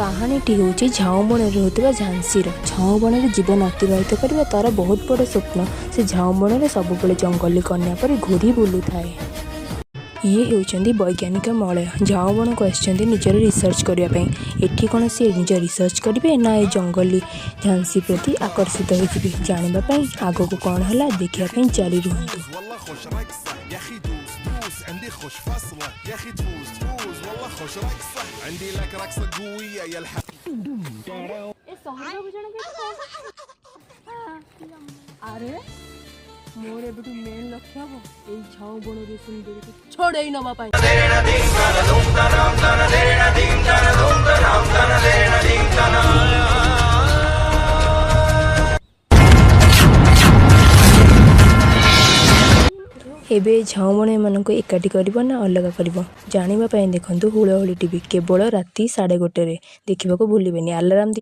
कहानीटी हूँ झाऊबण रोकवा झांसी झाऊबण जीवन अतिबाहित करने तार बहुत बड़ स्वप्न। से झाऊबण सबुबले जंगली कन्या पर घूरी बुलू थाए। ये होती वैज्ञानिक मलय झाऊबण को आसछन्ति निजर रिसर्च करने। एठी कौन सी निज रिसर्च करेंगे ना ये जंगली झांसी प्रति आकर्षित होते जानापी आग को कौन है देखापी जारी रुहतु। عندي خوش فصلة يا اخي تفوز تفوز والله خوش رقصة عندي لك رقصة قوية يا الحق अरे मोर एबटू मेन लक्ष्य हम ए झाऊबण रे सुंदर को छोड़े नवा पाई। एबे झाऊबण एमानंको एकाठी करिबो ना अलग करिबो जानिबा पई देखंतु हुलहुली टीवी केवल राति 1:30 देखिबाको भूलिबेनी। अलार्म